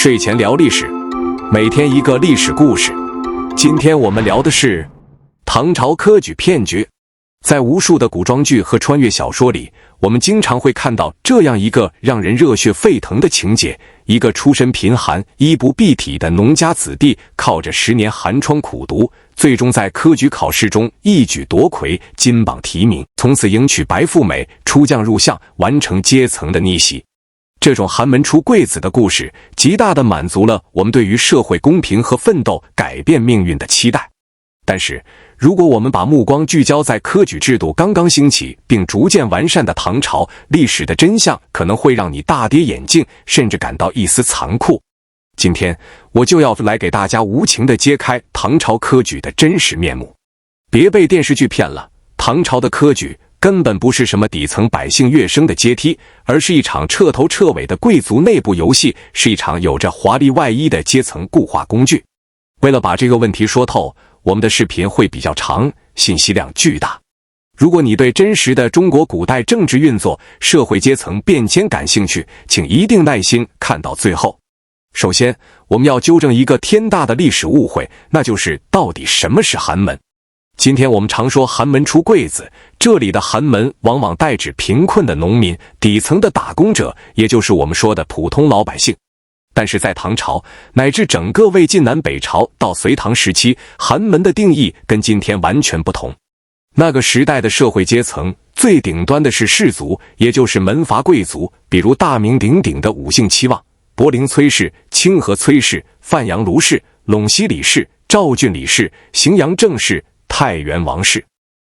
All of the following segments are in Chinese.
睡前聊历史，每天一个历史故事。今天我们聊的是唐朝科举骗局。在无数的古装剧和穿越小说里，我们经常会看到这样一个让人热血沸腾的情节：一个出身贫寒、衣不蔽体的农家子弟，靠着10年寒窗苦读，最终在科举考试中一举夺魁，金榜题名，从此迎娶白富美，出将入相，完成阶层的逆袭。这种寒门出贵子的故事，极大地满足了我们对于社会公平和奋斗改变命运的期待。但是，如果我们把目光聚焦在科举制度刚刚兴起并逐渐完善的唐朝，历史的真相可能会让你大跌眼镜，甚至感到一丝残酷。今天，我就要来给大家无情地揭开唐朝科举的真实面目。别被电视剧骗了，唐朝的科举根本不是什么底层百姓跃升的阶梯，而是一场彻头彻尾的贵族内部游戏，是一场有着华丽外衣的阶层固化工具。为了把这个问题说透，我们的视频会比较长，信息量巨大。如果你对真实的中国古代政治运作、社会阶层变迁感兴趣，请一定耐心看到最后。首先，我们要纠正一个天大的历史误会，那就是到底什么是寒门。今天我们常说寒门出贵子，这里的寒门往往代指贫困的农民、底层的打工者，也就是我们说的普通老百姓。但是在唐朝乃至整个魏晋南北朝到隋唐时期，寒门的定义跟今天完全不同。那个时代的社会阶层最顶端的是士族，也就是门阀贵族，比如大名鼎鼎的武姓七望、柏林崔氏、清河崔氏、范阳卢氏、陇西李氏、赵郡李氏、荥阳郑氏、太原王氏。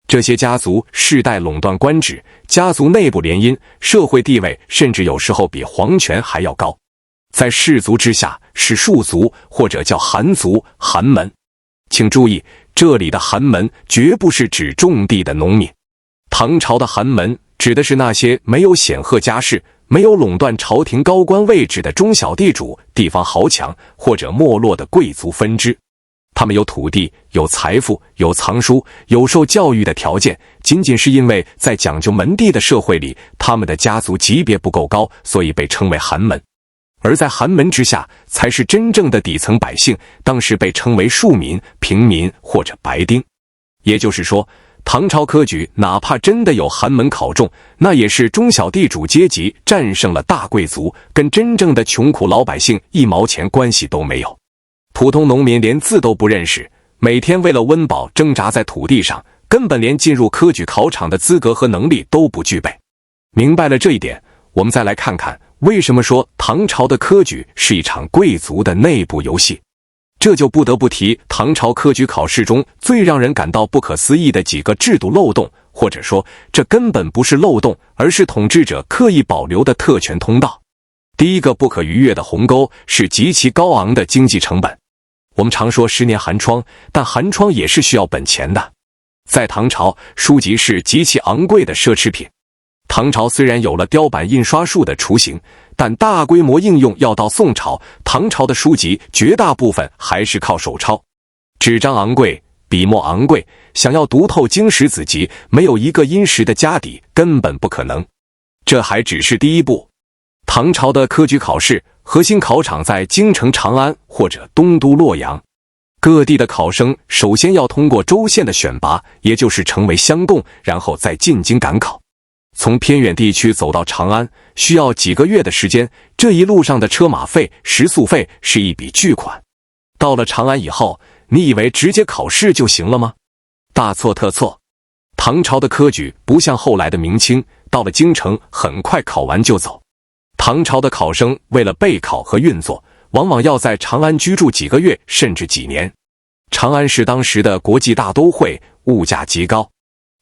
这些家族世代垄断官职，家族内部联姻，社会地位甚至有时候比皇权还要高。在士族之下是庶族，或者叫寒族、寒门。请注意，这里的寒门绝不是指种地的农民。唐朝的寒门指的是那些没有显赫家世、没有垄断朝廷高官位置的中小地主、地方豪强或者没落的贵族分支。他们有土地、有财富、有藏书、有受教育的条件，仅仅是因为在讲究门第的社会里，他们的家族级别不够高，所以被称为寒门。而在寒门之下，才是真正的底层百姓，当时被称为庶民、平民或者白丁。也就是说，唐朝科举哪怕真的有寒门考中，那也是中小地主阶级战胜了大贵族，跟真正的穷苦老百姓一毛钱关系都没有。普通农民连字都不认识，每天为了温饱挣扎在土地上，根本连进入科举考场的资格和能力都不具备。明白了这一点，我们再来看看为什么说唐朝的科举是一场贵族的内部游戏。这就不得不提唐朝科举考试中最让人感到不可思议的几个制度漏洞，或者说这根本不是漏洞，而是统治者刻意保留的特权通道。第一个不可逾越的鸿沟是极其高昂的经济成本。我们常说10年寒窗，但寒窗也是需要本钱的。在唐朝，书籍是极其昂贵的奢侈品。唐朝虽然有了雕版印刷术的雏形，但大规模应用要到宋朝，唐朝的书籍绝大部分还是靠手抄。纸张昂贵，笔墨昂贵，想要读透经史子集，没有一个殷实的家底根本不可能。这还只是第一步。唐朝的科举考试核心考场在京城长安或者东都洛阳，各地的考生首先要通过州县的选拔，也就是成为乡贡，然后再进京赶考。从偏远地区走到长安需要几个月的时间，这一路上的车马费、食宿费是一笔巨款。到了长安以后，你以为直接考试就行了吗？大错特错。唐朝的科举不像后来的明清，到了京城很快考完就走。唐朝的考生为了备考和运作，往往要在长安居住几个月甚至几年。长安是当时的国际大都会，物价极高。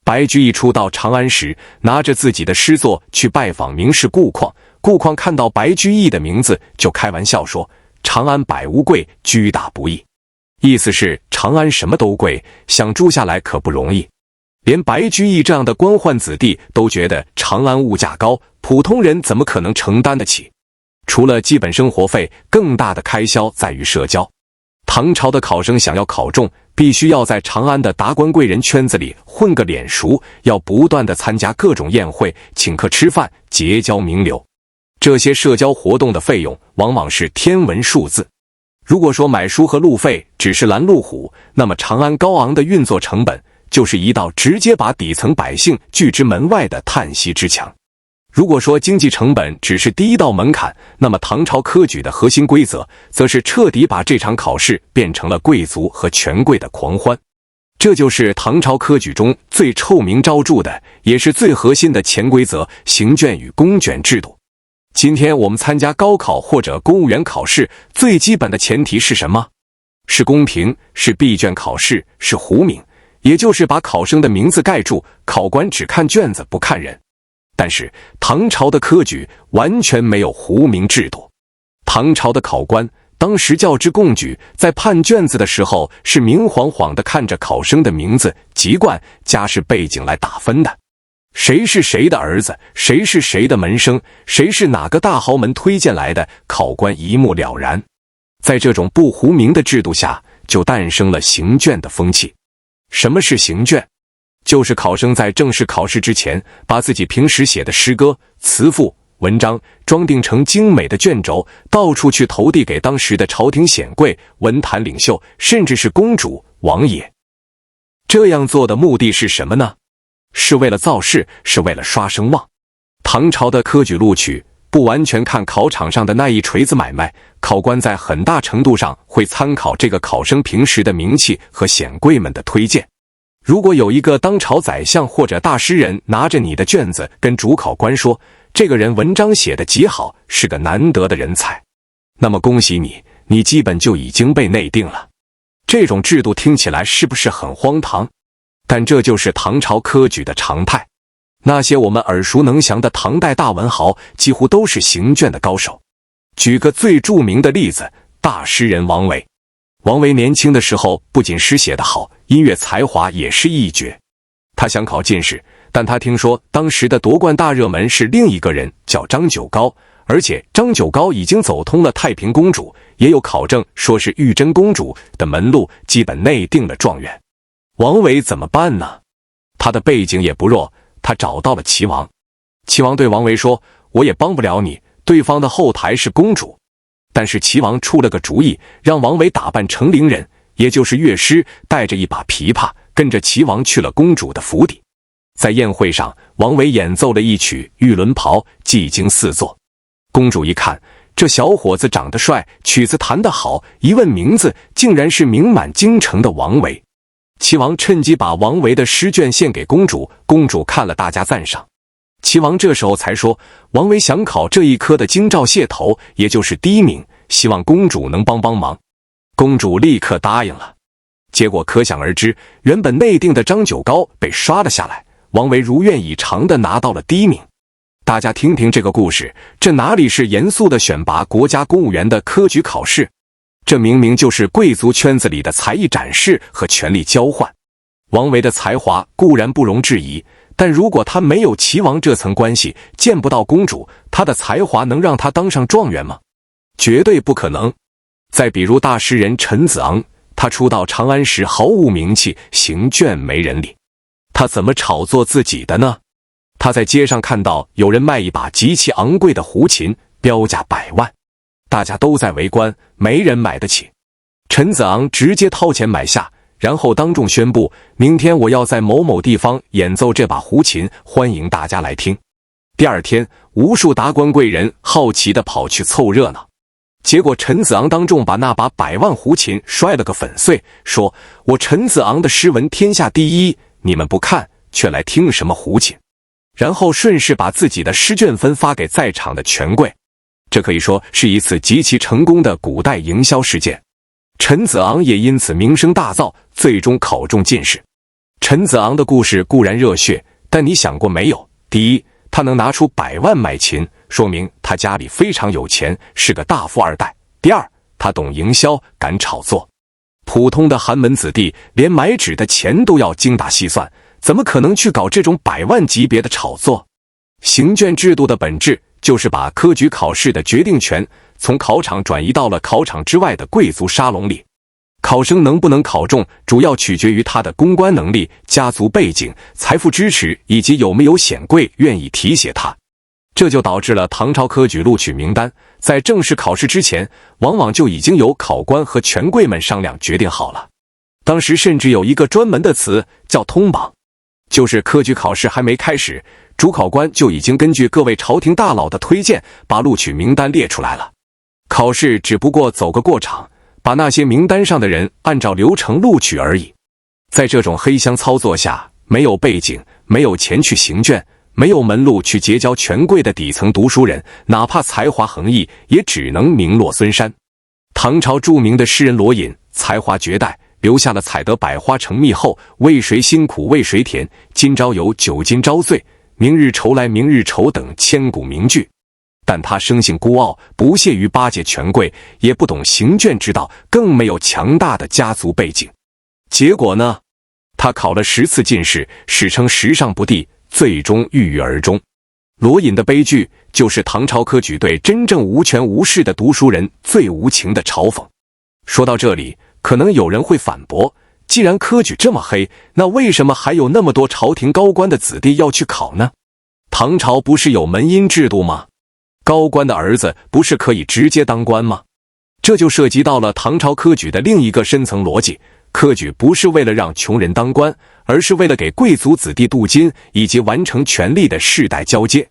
白居易初到长安时，拿着自己的诗作去拜访名士顾况，顾况看到白居易的名字，就开玩笑说：“长安百无贵，居大不易。”意思是长安什么都贵，想住下来可不容易。连白居易这样的官宦子弟都觉得长安物价高，普通人怎么可能承担得起？除了基本生活费，更大的开销在于社交。唐朝的考生想要考中，必须要在长安的达官贵人圈子里混个脸熟，要不断地参加各种宴会，请客吃饭，结交名流。这些社交活动的费用往往是天文数字。如果说买书和路费只是拦路虎，那么长安高昂的运作成本就是一道直接把底层百姓拒之门外的叹息之墙。如果说经济成本只是第一道门槛，那么唐朝科举的核心规则则是彻底把这场考试变成了贵族和权贵的狂欢。这就是唐朝科举中最臭名昭著的，也是最核心的潜规则——行卷与公卷制度。今天我们参加高考或者公务员考试，最基本的前提是什么？是公平，是闭卷考试，是糊名，也就是把考生的名字盖住，考官只看卷子不看人。但是唐朝的科举完全没有糊名制度。唐朝的考官，当时叫之贡举，在判卷子的时候是明晃晃地看着考生的名字、籍贯、家世背景来打分的。谁是谁的儿子，谁是谁的门生，谁是哪个大豪门推荐来的，考官一目了然。在这种不糊名的制度下，就诞生了行卷的风气。什么是行卷？就是考生在正式考试之前，把自己平时写的诗歌、词赋、文章装订成精美的卷轴，到处去投递给当时的朝廷显贵、文坛领袖，甚至是公主、王爷。这样做的目的是什么呢？是为了造势，是为了刷声望。唐朝的科举录取不完全看考场上的那一锤子买卖，考官在很大程度上会参考这个考生平时的名气和显贵们的推荐。如果有一个当朝宰相或者大诗人拿着你的卷子跟主考官说，这个人文章写得极好，是个难得的人才，那么恭喜你，你基本就已经被内定了。这种制度听起来是不是很荒唐？但这就是唐朝科举的常态。那些我们耳熟能详的唐代大文豪几乎都是行卷的高手。举个最著名的例子，大诗人王维。王维年轻的时候不仅诗写得好，音乐才华也是一绝。他想考进士，但他听说当时的夺冠大热门是另一个人，叫张九皋，而且张九皋已经走通了太平公主，也有考证说是玉真公主的门路，基本内定了状元。王维怎么办呢？他的背景也不弱，他找到了齐王。齐王对王维说，我也帮不了你，对方的后台是公主。但是齐王出了个主意，让王维打扮成伶人，也就是乐师，带着一把琵琶，跟着齐王去了公主的府邸。在宴会上，王维演奏了一曲《玉轮袍》，技惊四座。公主一看，这小伙子长得帅，曲子弹得好，一问名字，竟然是名满京城的王维。齐王趁机把王维的诗卷献给公主，公主看了大加赞赏。齐王这时候才说，王维想考这一科的京兆蟹头，也就是第一名，希望公主能帮帮忙。公主立刻答应了。结果可想而知，原本内定的张九皋被刷了下来，王维如愿以偿地拿到了第一名。大家听听这个故事，这哪里是严肃的选拔国家公务员的科举考试？这明明就是贵族圈子里的才艺展示和权力交换。王维的才华固然不容置疑，但如果他没有齐王这层关系，见不到公主，他的才华能让他当上状元吗？绝对不可能。再比如大诗人陈子昂，他初到长安时毫无名气，行卷没人理。他怎么炒作自己的呢？他在街上看到有人卖一把极其昂贵的胡琴，标价100万，大家都在围观，没人买得起。陈子昂直接掏钱买下，然后当众宣布，明天我要在某某地方演奏这把胡琴，欢迎大家来听。第二天，无数达官贵人好奇地跑去凑热闹。结果陈子昂当众把那把100万胡琴摔了个粉碎，说，我陈子昂的诗文天下第一，你们不看，却来听什么胡琴？然后顺势把自己的诗卷分发给在场的权贵。这可以说是一次极其成功的古代营销事件。陈子昂也因此名声大噪，最终考中进士。陈子昂的故事固然热血，但你想过没有？第一，他能拿出100万买琴，说明他家里非常有钱，是个大富二代。第二，他懂营销，敢炒作。普通的寒门子弟连买纸的钱都要精打细算，怎么可能去搞这种100万级别的炒作？行卷制度的本质就是把科举考试的决定权从考场转移到了考场之外的贵族沙龙里。考生能不能考中，主要取决于他的公关能力、家族背景、财富支持，以及有没有显贵愿意提携他。这就导致了唐朝科举录取名单在正式考试之前，往往就已经由考官和权贵们商量决定好了。当时甚至有一个专门的词叫通榜，就是科举考试还没开始，主考官就已经根据各位朝廷大佬的推荐，把录取名单列出来了。考试只不过走个过场，把那些名单上的人按照流程录取而已。在这种黑箱操作下，没有背景，没有钱去行卷，没有门路去结交权贵的底层读书人，哪怕才华横溢，也只能名落孙山。唐朝著名的诗人罗隐才华绝代，留下了采得百花成蜜后，为谁辛苦为谁甜，今朝有酒今朝醉，明日愁来明日愁等千古名句。但他生性孤傲，不屑于巴结权贵，也不懂行卷之道，更没有强大的家族背景。结果呢，他考了10次进士，史称时尚不第，最终郁郁而终。罗隐的悲剧就是唐朝科举对真正无权无势的读书人最无情的嘲讽。说到这里，可能有人会反驳，既然科举这么黑，那为什么还有那么多朝廷高官的子弟要去考呢？唐朝不是有门荫制度吗？高官的儿子不是可以直接当官吗？这就涉及到了唐朝科举的另一个深层逻辑，科举不是为了让穷人当官，而是为了给贵族子弟镀金，以及完成权力的世代交接。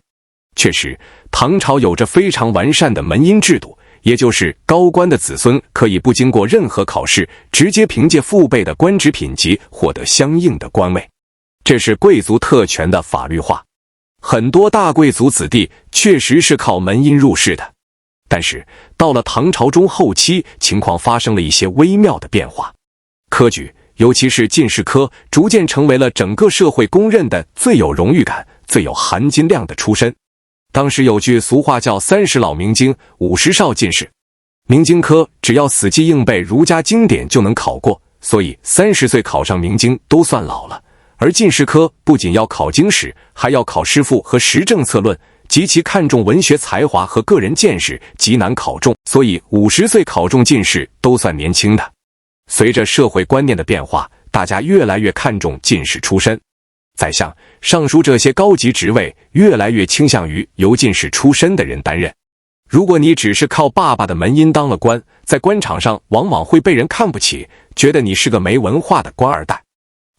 确实，唐朝有着非常完善的门荫制度，也就是高官的子孙可以不经过任何考试，直接凭借父辈的官职品级获得相应的官位，这是贵族特权的法律化。很多大贵族子弟确实是靠门荫入仕的，但是到了唐朝中后期，情况发生了一些微妙的变化。科举，尤其是进士科，逐渐成为了整个社会公认的最有荣誉感、最有含金量的出身。当时有句俗话叫30老明经，50少进士。明经科只要死记硬背儒家经典就能考过，所以30岁考上明经都算老了。而进士科不仅要考经史，还要考诗赋和时政策论，极其看重文学才华和个人见识，极难考中，所以50岁考中进士都算年轻的。随着社会观念的变化，大家越来越看重进士出身，宰相、尚书这些高级职位越来越倾向于由进士出身的人担任。如果你只是靠爸爸的门荫当了官，在官场上往往会被人看不起，觉得你是个没文化的官二代。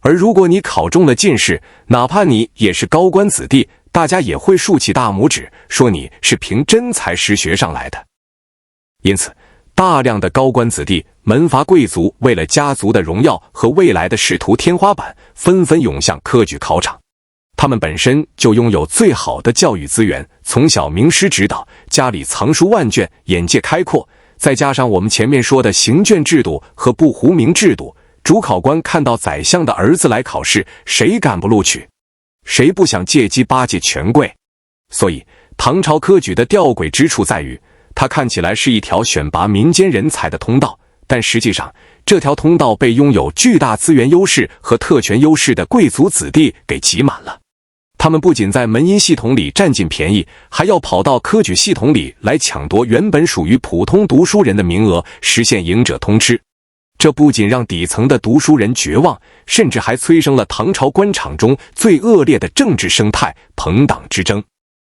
而如果你考中了进士，哪怕你也是高官子弟，大家也会竖起大拇指，说你是凭真才实学上来的。因此，大量的高官子弟、门阀贵族为了家族的荣耀和未来的仕途天花板，纷纷涌向科举考场。他们本身就拥有最好的教育资源，从小名师指导，家里藏书万卷，眼界开阔，再加上我们前面说的行卷制度和不糊名制度，主考官看到宰相的儿子来考试，谁敢不录取？谁不想借机巴结权贵？所以，唐朝科举的吊诡之处在于，它看起来是一条选拔民间人才的通道，但实际上，这条通道被拥有巨大资源优势和特权优势的贵族子弟给挤满了。他们不仅在门荫系统里占尽便宜，还要跑到科举系统里来抢夺原本属于普通读书人的名额，实现赢者通吃。这不仅让底层的读书人绝望，甚至还催生了唐朝官场中最恶劣的政治生态——朋党之争。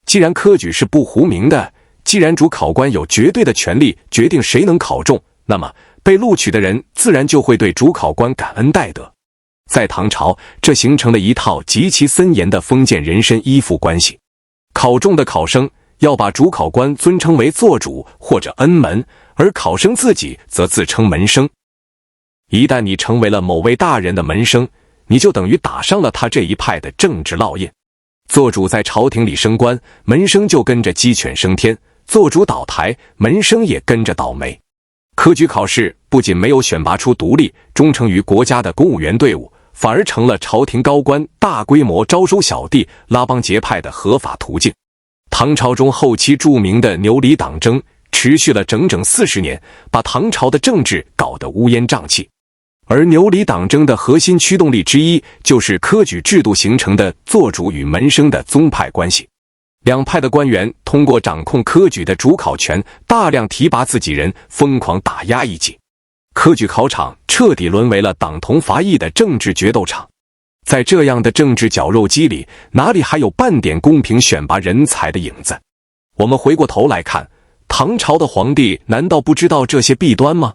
既然科举是不糊名的，既然主考官有绝对的权利决定谁能考中，那么被录取的人自然就会对主考官感恩戴德。在唐朝，这形成了一套极其森严的封建人身依附关系。考中的考生要把主考官尊称为做主或者恩门，而考生自己则自称门生。一旦你成为了某位大人的门生，你就等于打上了他这一派的政治烙印。做主在朝廷里升官，门生就跟着鸡犬升天；做主倒台，门生也跟着倒霉。科举考试不仅没有选拔出独立、忠诚于国家的公务员队伍，反而成了朝廷高官大规模招收小弟、拉帮结派的合法途径。唐朝中后期著名的牛李党争持续了整整40年，把唐朝的政治搞得乌烟瘴气。而牛李党争的核心驱动力之一，就是科举制度形成的做主与门生的宗派关系。两派的官员通过掌控科举的主考权，大量提拔自己人，疯狂打压异己。科举考场彻底沦为了党同伐异的政治决斗场。在这样的政治绞肉机里，哪里还有半点公平选拔人才的影子？我们回过头来看，唐朝的皇帝难道不知道这些弊端吗？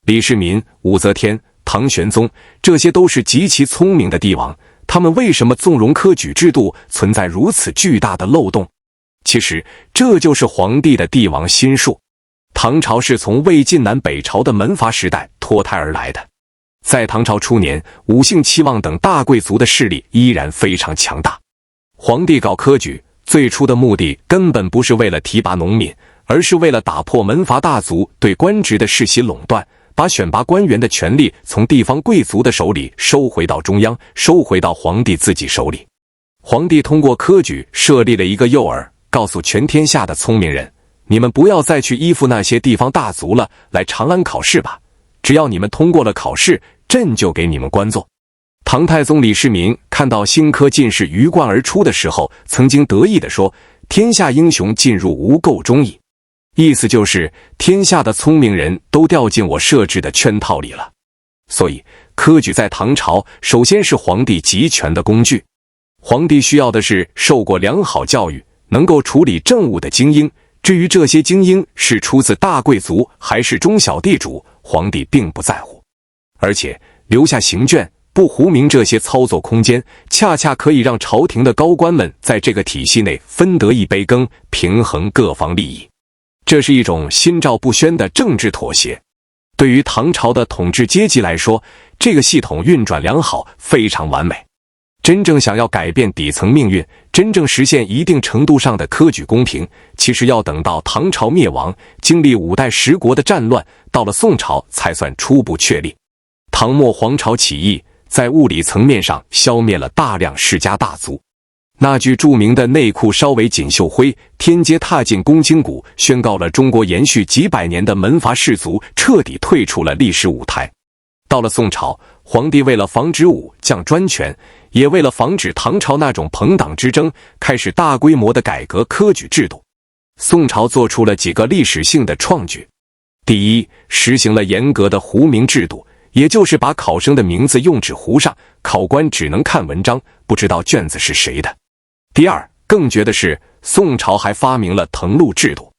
李世民、武则天、唐玄宗，这些都是极其聪明的帝王，他们为什么纵容科举制度存在如此巨大的漏洞？其实，这就是皇帝的帝王心术。唐朝是从魏晋南北朝的门阀时代脱胎而来的。在唐朝初年，武姓戚望等大贵族的势力依然非常强大。皇帝搞科举，最初的目的根本不是为了提拔农民，而是为了打破门阀大族对官职的世袭垄断，把选拔官员的权力从地方贵族的手里收回到中央，收回到皇帝自己手里。皇帝通过科举设立了一个诱饵，告诉全天下的聪明人，你们不要再去依附那些地方大族了，来长安考试吧。只要你们通过了考试，朕就给你们官做。唐太宗李世民看到新科进士鱼贯而出的时候，曾经得意地说，天下英雄尽入吾彀中矣。意思就是天下的聪明人都掉进我设置的圈套里了。所以科举在唐朝首先是皇帝集权的工具。皇帝需要的是受过良好教育，能够处理政务的精英。至于这些精英是出自大贵族还是中小地主，皇帝并不在乎。而且留下行卷，不糊明这些操作空间，恰恰可以让朝廷的高官们在这个体系内分得一杯羹，平衡各方利益。这是一种心照不宣的政治妥协。对于唐朝的统治阶级来说，这个系统运转良好，非常完美。真正想要改变底层命运，真正实现一定程度上的科举公平，其实要等到唐朝灭亡，经历5代10国的战乱，到了宋朝才算初步确立。唐末黄巢起义在物理层面上消灭了大量世家大族。那句著名的内裤稍为锦绣灰，天阶踏进宫筋骨，宣告了中国延续几百年的门阀士族彻底退出了历史舞台。到了宋朝，皇帝为了防止武将专权，也为了防止唐朝那种朋党之争，开始大规模的改革科举制度。宋朝做出了几个历史性的创举。第一，实行了严格的糊名制度，也就是把考生的名字用纸糊上，考官只能看文章，不知道卷子是谁的。第二，更绝的是，宋朝还发明了誊录制度。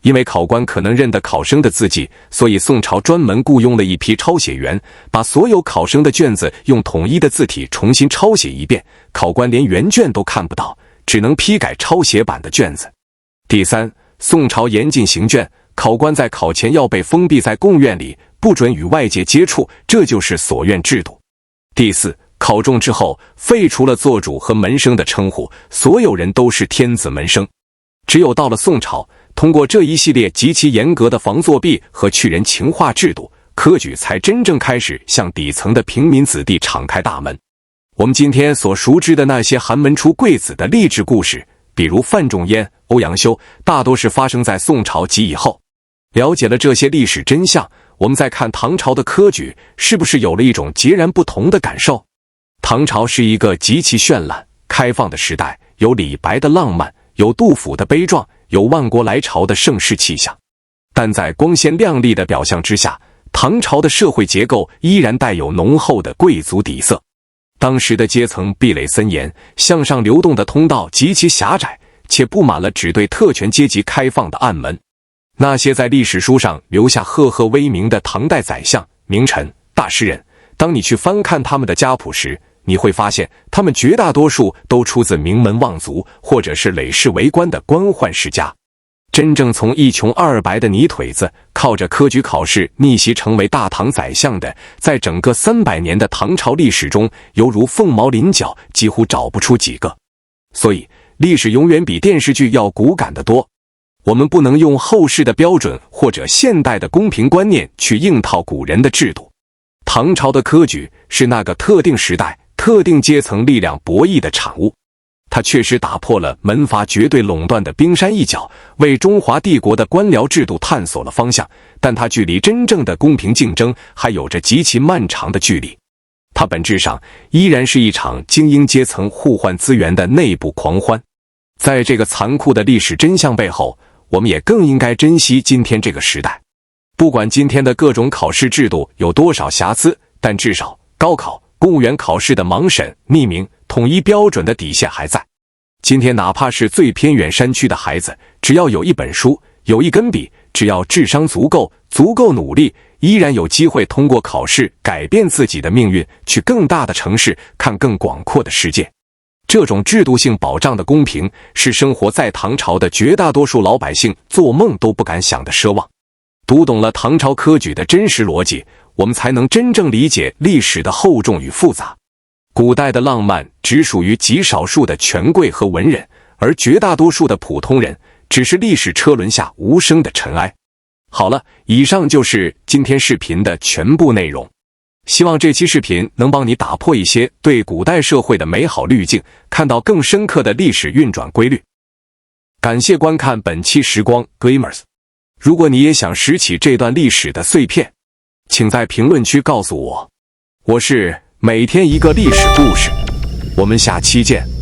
因为考官可能认得考生的字迹，所以宋朝专门雇佣了一批抄写员，把所有考生的卷子用统一的字体重新抄写一遍，考官连原卷都看不到，只能批改抄写版的卷子。第三，宋朝严禁行卷，考官在考前要被封闭在贡院里，不准与外界接触，这就是所院制度。第四，考中之后废除了做主和门生的称呼，所有人都是天子门生。只有到了宋朝，通过这一系列极其严格的防作弊和去人情化制度，科举才真正开始向底层的平民子弟敞开大门。我们今天所熟知的那些寒门出贵子的励志故事，比如范仲淹、欧阳修，大多是发生在宋朝及以后。了解了这些历史真相，我们再看唐朝的科举，是不是有了一种截然不同的感受？唐朝是一个极其绚烂、开放的时代，有李白的浪漫，有杜甫的悲壮，有万国来朝的盛世气象。但在光鲜亮丽的表象之下，唐朝的社会结构依然带有浓厚的贵族底色。当时的阶层壁垒森严，向上流动的通道极其狭窄，且布满了只对特权阶级开放的暗门。那些在历史书上留下赫赫威名的唐代宰相、名臣、大诗人，当你去翻看他们的家谱时，你会发现他们绝大多数都出自名门望族，或者是累世为官的官宦世家。真正从一穷二白的泥腿子，靠着科举考试逆袭成为大唐宰相的，在整个300年的唐朝历史中，犹如凤毛麟角，几乎找不出几个。所以历史永远比电视剧要骨感得多。我们不能用后世的标准或者现代的公平观念去硬套古人的制度。唐朝的科举是那个特定时代、特定阶层力量博弈的产物。它确实打破了门阀绝对垄断的冰山一角，为中华帝国的官僚制度探索了方向，但它距离真正的公平竞争还有着极其漫长的距离。它本质上依然是一场精英阶层互换资源的内部狂欢。在这个残酷的历史真相背后，我们也更应该珍惜今天这个时代。不管今天的各种考试制度有多少瑕疵，但至少高考、公务员考试的盲审、匿名、统一标准的底线还在。今天哪怕是最偏远山区的孩子，只要有一本书，有一根笔，只要智商足够努力，依然有机会通过考试改变自己的命运，去更大的城市看更广阔的世界。这种制度性保障的公平，是生活在唐朝的绝大多数老百姓做梦都不敢想的奢望。读懂了唐朝科举的真实逻辑，我们才能真正理解历史的厚重与复杂。古代的浪漫只属于极少数的权贵和文人，而绝大多数的普通人只是历史车轮下无声的尘埃。好了，以上就是今天视频的全部内容。希望这期视频能帮你打破一些对古代社会的美好滤镜，看到更深刻的历史运转规律。感谢观看本期时光 Gamers。如果你也想拾起这段历史的碎片，请在评论区告诉我。我是每天一个历史故事，我们下期见。